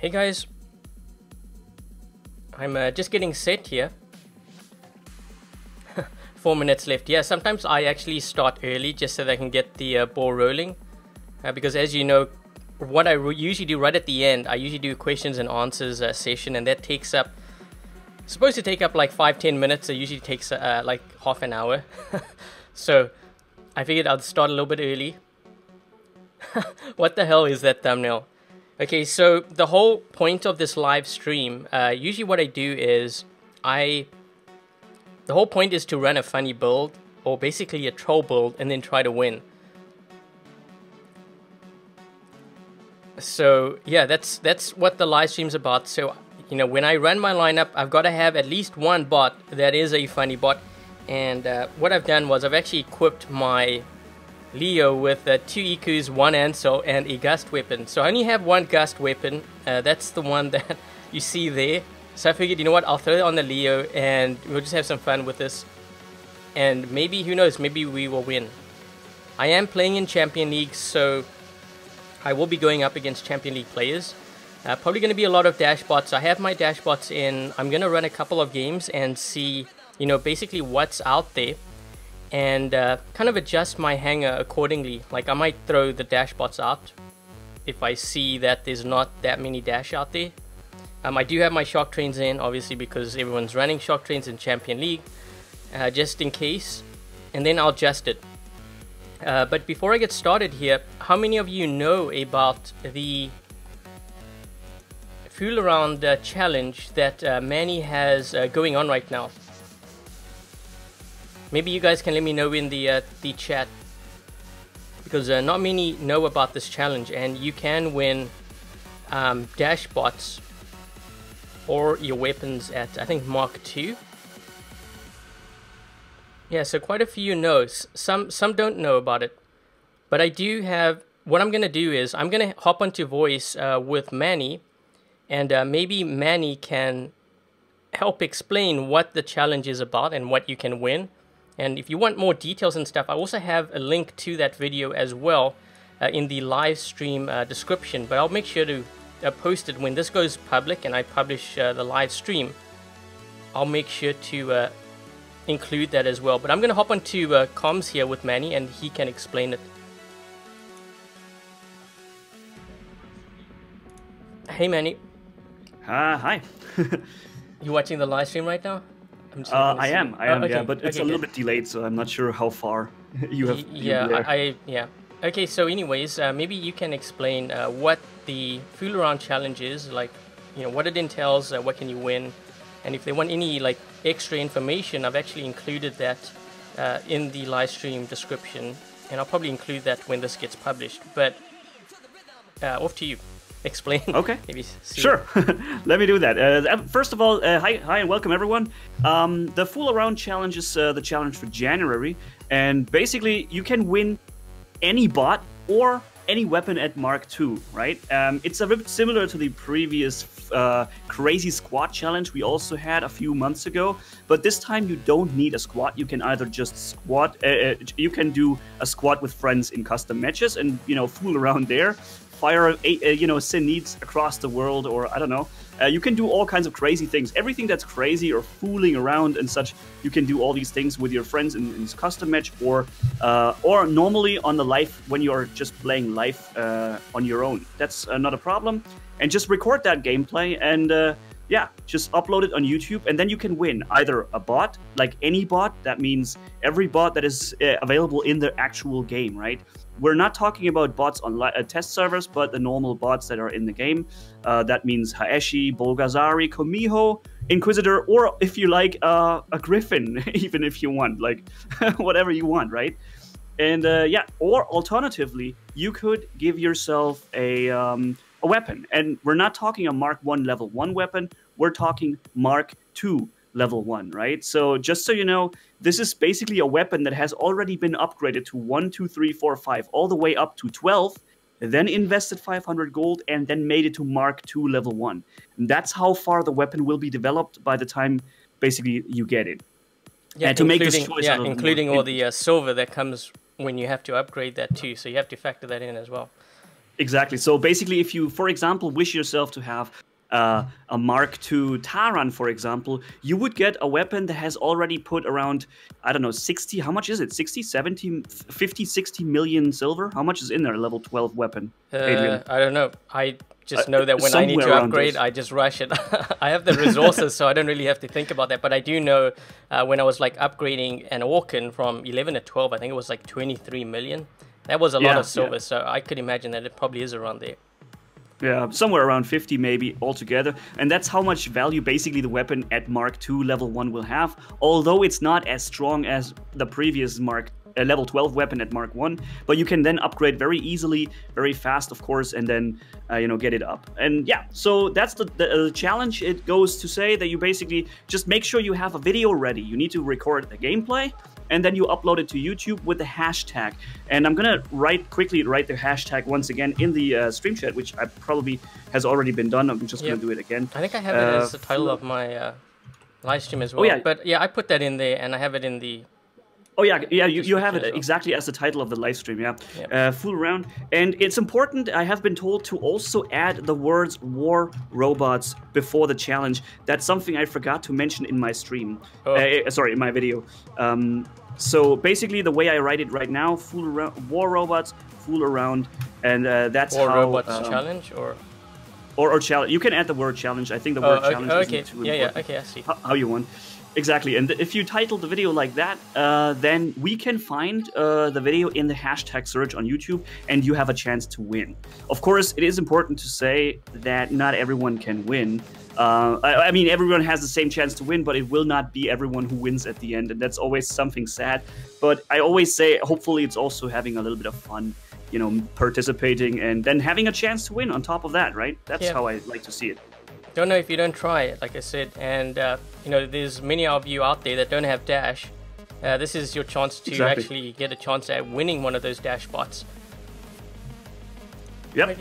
Hey guys, I'm just getting set here. 4 minutes left. Yeah, sometimes I actually start early just so that I can get the ball rolling. Because as you know, what I usually do right at the end, I usually do a questions and answers session, and that takes up, supposed to take up like 5-10 minutes. It usually takes like half an hour. So I figured I'd start a little bit early. What the hell is that thumbnail? Okay, so the whole point of this live stream, usually what I do is the whole point is to run a funny build, or basically a troll build, and then try to win. So yeah, that's what the live stream's about. So, you know, when I run my lineup, I've got to have at least one bot that is a funny bot. And what I've done was I've actually equipped my Leo with 2 EQs, 1 Ansel, and a Gust weapon. So I only have one Gust weapon. That's the one that you see there. So I figured, you know what, I'll throw it on the Leo and we'll just have some fun with this. And maybe, who knows, maybe we will win. I am playing in Champion League, so I will be going up against Champion League players. Probably going to be a lot of dash bots. I have my dash bots in. I'm going to run a couple of games and see, you know, basically what's out there. And kind of adjust my hanger accordingly. Like, I might throw the dash bots out if I see that there's not that many dash out there. I do have my shock trains in, obviously, because everyone's running shock trains in Champion League, just in case, and then I'll adjust it. But before I get started here, how many of you know about the Fool Around challenge that Manny has going on right now? Maybe you guys can let me know in the chat, because not many know about this challenge, and you can win dash bots or your weapons at, I think, Mark 2. Yeah, so quite a few know. Some don't know about it. But I do have, what I'm going to do is, I'm going to hop onto voice with Manny, and maybe Manny can help explain what the challenge is about and what you can win. And if you want more details and stuff, I also have a link to that video as well in the live stream description. But I'll make sure to post it when this goes public and I publish the live stream. I'll make sure to include that as well. But I'm going to hop onto comms here with Manny, and he can explain it. Hey Manny. Hi. You watching the live stream right now? I am, okay. Yeah, but it's a little bit delayed, so I'm not sure how far you have. Yeah. Okay, so anyways, maybe you can explain what the Fool Around challenge is, like, you know, what it entails, what can you win, and if they want any like extra information, I've actually included that in the live stream description, and I'll probably include that when this gets published. But off to you. Explain. Okay. Maybe sure. Let me do that. First of all, hi and welcome everyone. The Fool Around challenge is the challenge for January, and basically you can win any bot or any weapon at Mark II, right? It's a bit similar to the previous Crazy Squad challenge we also had a few months ago, but this time you don't need a squad. You can either just squad, you can do a squad with friends in custom matches and, you know, fool around there. Fire, you know, sin needs across the world, or I don't know. You can do all kinds of crazy things. Everything that's crazy or fooling around and such, you can do all these things with your friends in custom match, or normally on the live when you're just playing live on your own. That's not a problem. And just record that gameplay and yeah, just upload it on YouTube, and then you can win either a bot, like any bot. That means every bot that is available in the actual game, right? We're not talking about bots on test servers, but the normal bots that are in the game. That means Haeshi, Bolgazari, Komiho, Inquisitor, or if you like, a Griffin, even if you want, like whatever you want, right? And yeah, or alternatively, you could give yourself a weapon. And we're not talking a Mark 1 level 1 weapon, we're talking Mark 2 level 1, right? So just so you know, this is basically a weapon that has already been upgraded to 1, 2, 3, 4, 5, all the way up to 12, then invested 500 gold, and then made it to Mark 2 level 1. And that's how far the weapon will be developed by the time basically you get it. Yeah, and to make this choice, yeah, including all the silver that comes when you have to upgrade that too. So you have to factor that in as well. Exactly. So basically, if you, for example, wish yourself to have a Mark II Taran, for example, you would get a weapon that has already put around, I don't know, 60, how much is it? 60, 70, 50, 60 million silver? How much is in there, level 12 weapon, Adrian? I don't know. I just know that when I need Somewhere to around upgrade, those. I just rush it. I have the resources, so I don't really have to think about that. But I do know when I was like upgrading an Orkin from 11 to 12, I think it was like 23 million. That was a lot of silver, so I could imagine that it probably is around there. Yeah, somewhere around 50 maybe altogether. And that's how much value basically the weapon at Mark II level 1 will have. Although it's not as strong as the previous level 12 weapon at Mark 1. But you can then upgrade very easily, very fast, of course, and then, get it up. And yeah, so that's the challenge. It goes to say that you basically just make sure you have a video ready. You need to record the gameplay, and then you upload it to YouTube with the hashtag. And I'm gonna quickly write the hashtag once again in the stream chat, which I probably has already been done. I'm just gonna do it again. I think I have it as the title of my live stream as well. Oh, yeah. But yeah, I put that in there, and I have it in the... Oh yeah, you have it exactly as the title of the live stream, yeah. Yep. Fool around. And it's important, I have been told, to also add the words war robots before the challenge. That's something I forgot to mention in my stream. Sorry, in my video. So basically the way I write it right now, fool around, war robots, fool around, and that's War how... robots challenge, or... Or challenge. You can add the word challenge. I think the word challenge isn't too important. Okay, I see. How you want. Exactly, and if you title the video like that, then we can find the video in the hashtag search on YouTube, and you have a chance to win. Of course, it is important to say that not everyone can win. I mean, everyone has the same chance to win, but it will not be everyone who wins at the end, and that's always something sad. But I always say, hopefully it's also having a little bit of fun, participating, and then having a chance to win on top of that, right? That's how I like to see it. Don't know if you don't try it, like I said, and there's many of you out there that don't have Dash. This is your chance to actually get a chance at winning one of those Dash bots. Yep.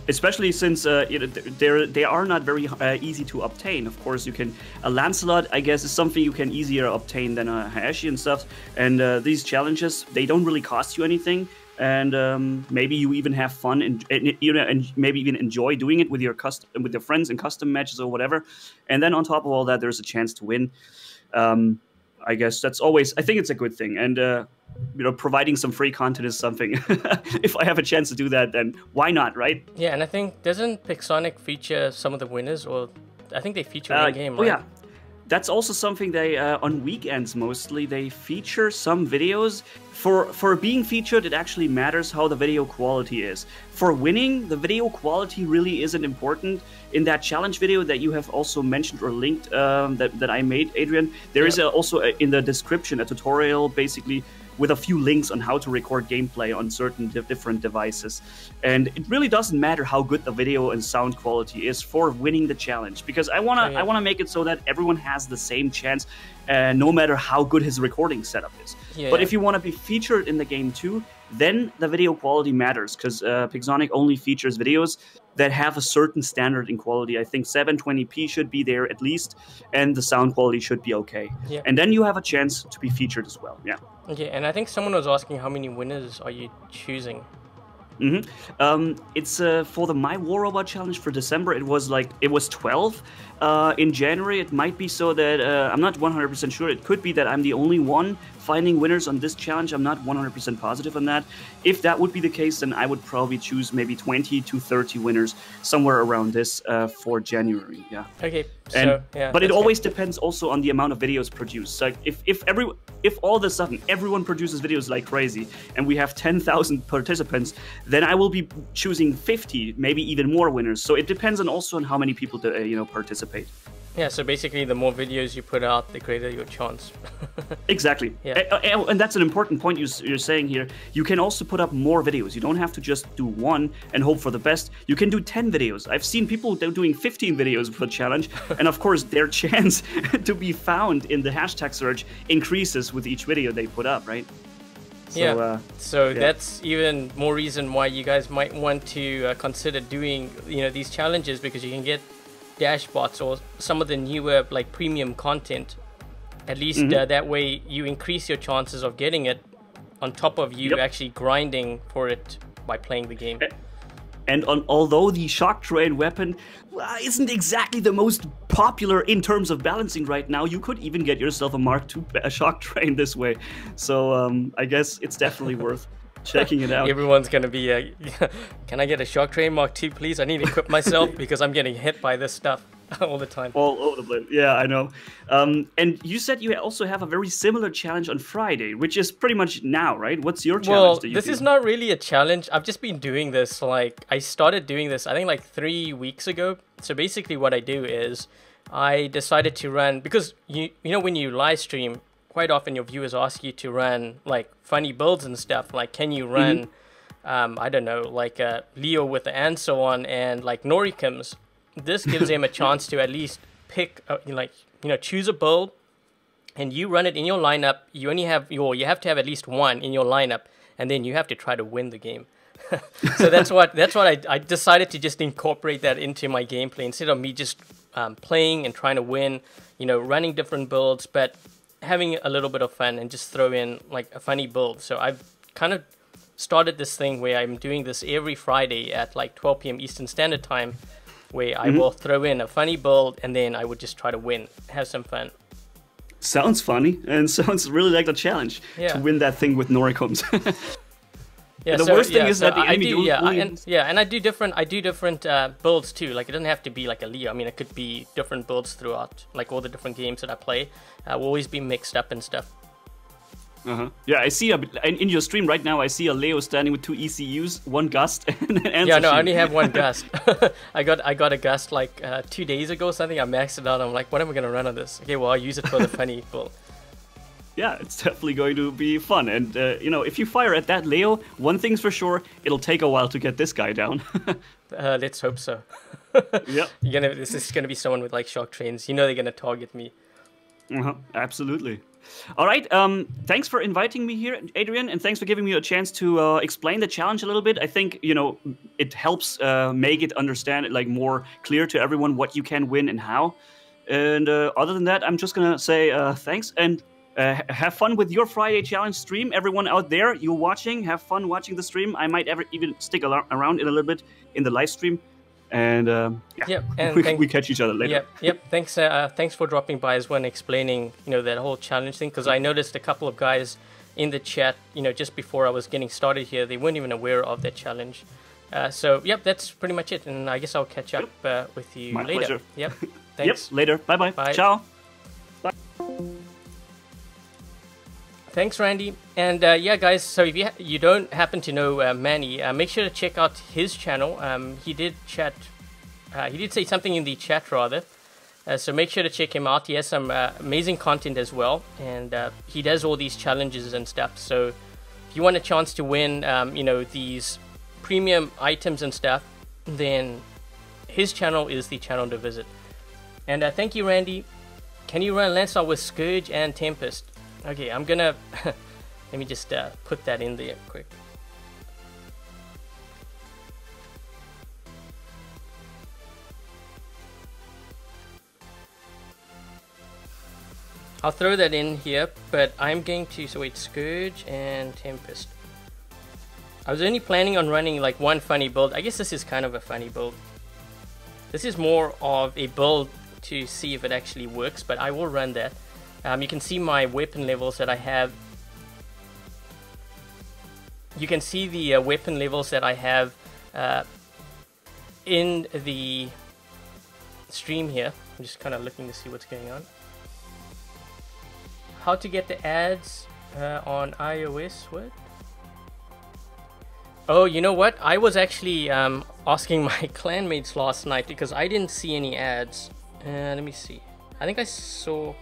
Especially since they are not very easy to obtain. Of course, you can a Lancelot, I guess, is something you can easier obtain than a Hayashi and stuff. And these challenges, they don't really cost you anything. And maybe you even have fun and maybe even enjoy doing it with your friends in custom matches or whatever. And then on top of all that, there's a chance to win. I guess that's always, I think it's a good thing. And providing some free content is something. If I have a chance to do that, then why not, right? Yeah, and I think doesn't Pixonic feature some of the winners, or I think they feature in game, right? Oh yeah. That's also something they, on weekends mostly, they feature some videos. For being featured, it actually matters how the video quality is. For winning, the video quality really isn't important. In that challenge video that you have also mentioned or linked that I made, Adrian, there is also in the description a tutorial basically with a few links on how to record gameplay on certain different devices. And it really doesn't matter how good the video and sound quality is for winning the challenge, because I wanna make it so that everyone has the same chance, no matter how good his recording setup is. But if you want to be featured in the game too, then the video quality matters, because Pixonic only features videos that have a certain standard in quality. I think 720p should be there at least, and the sound quality should be okay. And then you have a chance to be featured as well. Okay, and I think someone was asking how many winners are you choosing? It's for the My War Robot Challenge for December. It was 12. In January, it might be so that I'm not 100% sure. It could be that I'm the only one finding winners on this challenge. I'm not 100% positive on that. If that would be the case, then I would probably choose maybe 20 to 30 winners, somewhere around this for January. Okay. But it always depends also on the amount of videos produced. Like if all of a sudden everyone produces videos like crazy and we have 10,000 participants, then I will be choosing 50, maybe even more winners. So it depends also on how many people participate. Yeah, so basically the more videos you put out, the greater your chance. Exactly. And that's an important point you're saying here. You can also put up more videos. You don't have to just do one and hope for the best. You can do 10 videos. I've seen people doing 15 videos for the challenge. And of course, their chance to be found in the hashtag search increases with each video they put up, right? So, that's even more reason why you guys might want to consider doing these challenges, because you can get Dash bots or some of the newer like premium content. At least that way you increase your chances of getting it, on top of you actually grinding for it by playing the game. And although the shock train weapon isn't exactly the most popular in terms of balancing right now, you could even get yourself a Mark II shock train this way. So I guess it's definitely worth checking it out. Everyone's gonna be, can I get a shock train Mark II, please? I need to equip myself because I'm getting hit by this stuff all the time. All over the place. Yeah, I know. And you said you also have a very similar challenge on Friday, which is pretty much now, right? What's your challenge? Well, this is not really a challenge. I've just been doing this, like, I started doing this, I think, like 3 weeks ago. So basically what I do is I decided to run, because, you know, when you live stream, quite often your viewers ask you to run, like, funny builds and stuff. Like, can you run, I don't know, like Leo with the answer on and, like, Norikums. This gives them a chance to at least pick, choose a build, and you run it in your lineup. You only have you have to have at least one in your lineup, and then you have to try to win the game. So that's what I decided to just incorporate that into my gameplay instead of me just playing and trying to win. You know, running different builds, but having a little bit of fun and just throw in like a funny build. So I've kind of started this thing where I'm doing this every Friday at like 12 p.m. Eastern Standard Time, where I will throw in a funny build and then I would just try to win, have some fun. Sounds funny and sounds really like a challenge to win that thing with Noricums. Yeah, the worst thing is that the enemy and I do different builds too. Like, it doesn't have to be like a Leo. I mean, it could be different builds throughout, like all the different games that I play. Will always be mixed up and stuff. Yeah, I see in your stream right now. I see a Leo standing with 2 ECUs, 1 Gust, and an answer. Yeah, no, I only have 1 Gust. I got a Gust like 2 days ago or something. I maxed it out. I'm like, what am I gonna run on this? Okay, well, I'll use it for the funny build. Yeah, it's definitely going to be fun. And you know, if you fire at that Leo, one thing's for sure: it'll take a while to get this guy down. Let's hope so. Yeah, this is gonna be someone with like shock trains. You know, they're gonna target me. Absolutely. All right, thanks for inviting me here, Adrian, and thanks for giving me a chance to explain the challenge a little bit. I think, you know, it helps make it understand it like more clear to everyone what you can win and how. And other than that, I'm just gonna say thanks and have fun with your Friday challenge stream. Everyone out there, you're watching, have fun watching the stream. I might even stick around in a little bit in the live stream. And we catch each other later. Yep. Thanks for dropping by as well and explaining, you know, that whole challenge thing. Because I noticed a couple of guys in the chat, you know, just before I was getting started here, they weren't even aware of that challenge. So yep, that's pretty much it. And I guess I'll catch up with you My later. Pleasure. Yep. Thanks. Yep. Later. Bye. Bye. Ciao. Thanks, Randy. And yeah, guys, so if you don't happen to know Manny, make sure to check out his channel. He did say something in the chat, rather. So make sure to check him out. He has some amazing content as well. And he does all these challenges and stuff. So if you want a chance to win, you know, these premium items and stuff, then his channel is the channel to visit. And thank you, Randy. Can you run Lancelot with Scourge and Tempest? Okay, I'm gonna let me just put that in there quick. I'll throw that in here, but I'm going to, so wait, Scourge and Tempest. I was only planning on running like one funny build. I guess this is kind of a funny build. This is more of a build to see if it actually works, but I will run that. You can see my weapon levels that I have. You can see the weapon levels that I have in the stream here. I'm just kind of looking to see what's going on. How to get the ads on iOS? What? Oh, you know what? I was actually asking my clanmates last night because I didn't see any ads. Let me see. I think I saw...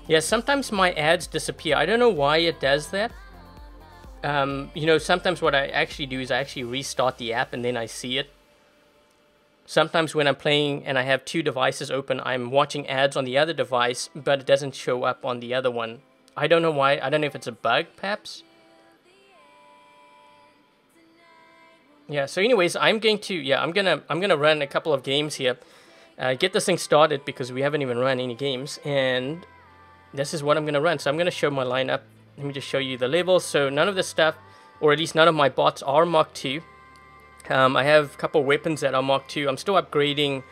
Yeah, sometimes my ads disappear. I don't know why it does that. You know, sometimes what I actually do is I actually restart the app and then I see it. Sometimes when I'm playing and I have 2 devices open, I'm watching ads on the other device, but it doesn't show up on the other one. I don't know why. I don't know if it's a bug, perhaps. Yeah, so anyways, I'm going to, yeah, I'm gonna run a couple of games here. Get this thing started because we haven't even run any games, and this is what I'm going to run. So I'm going to show my lineup. Let me just show you the levels. So none of this stuff, or at least none of my bots are Mark II. I have a couple weapons that are Mark II. I'm still upgrading.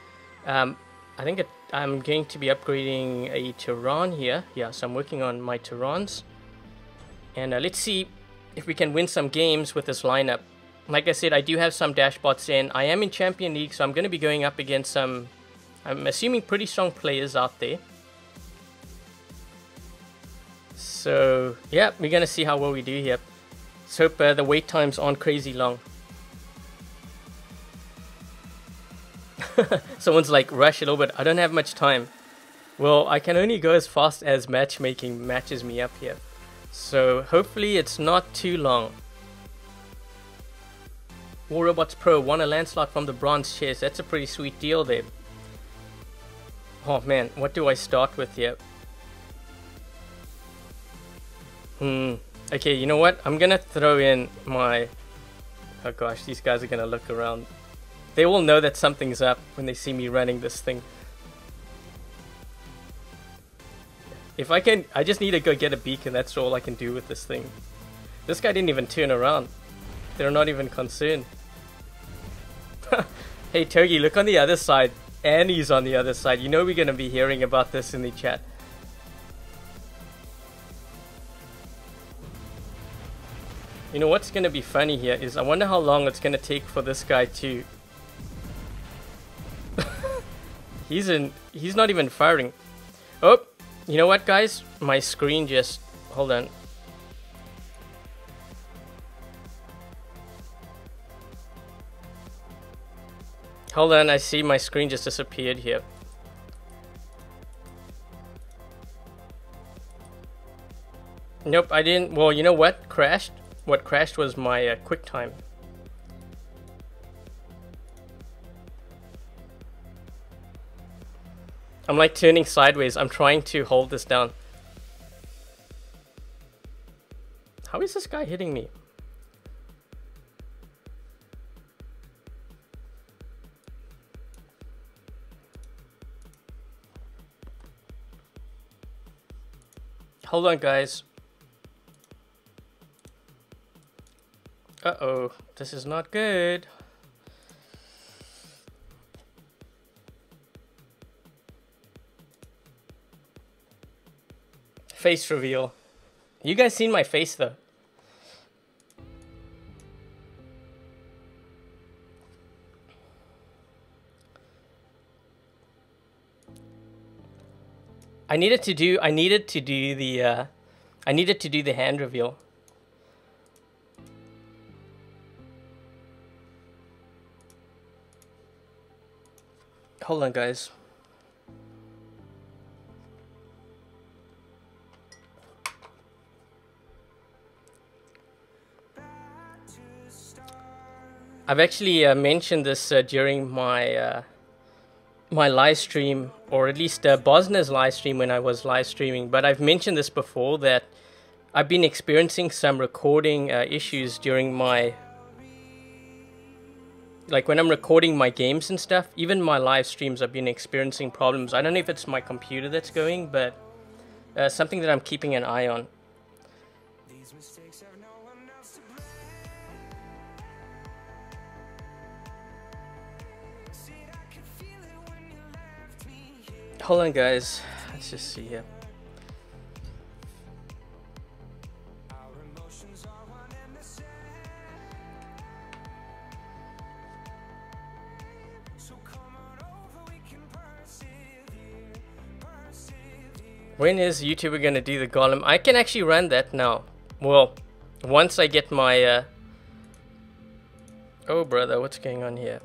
I think I'm going to be upgrading a Tehran here. Yeah, so I'm working on my Tehrans. And let's see if we can win some games with this lineup. Like I said, I do have some dashbots in. I am in Champion League, so I'm going to be going up against some, I'm assuming, pretty strong players out there. So, yeah, we're going to see how well we do here. Let's hope the wait times aren't crazy long. Someone's like, rush a little bit. I don't have much time. Well, I can only go as fast as matchmaking matches me up here. So, hopefully it's not too long. War Robots Pro won a landslide from the bronze chest. That's a pretty sweet deal there. Oh man, what do I start with here? Okay, you know what? I'm gonna throw in my... Oh gosh, these guys are gonna look around. They will know that something's up when they see me running this thing. If I can... I just need to go get a beacon. That's all I can do with this thing. This guy didn't even turn around. They're not even concerned. Hey Togi, look on the other side. Annie's on the other side. You know we're going to be hearing about this in the chat. You know what's going to be funny here is I wonder how long it's going to take for this guy to... He's not even firing. Oh, you know what guys? My screen just... Hold on. Hold on, I see my screen just disappeared here. Nope, I didn't. Well, you know what crashed? What crashed was my QuickTime. I'm like turning sideways. I'm trying to hold this down. How is this guy hitting me? Hold on, guys. Uh-oh, this is not good. Face reveal. You guys seen my face, though? I needed to do the hand reveal. Hold on, guys. I've actually mentioned this during my my live stream, or at least Bosna's live stream when I was live streaming, but I've mentioned this before that I've been experiencing some recording issues during my, like when I'm recording my games and stuff. Even my live streams I've been experiencing problems. I don't know if it's my computer that's going, but something that I'm keeping an eye on. Hold on, guys. Let's just see here. When is YouTuber gonna do the golem? I can actually run that now. Well, once I get my... Oh, brother, what's going on here?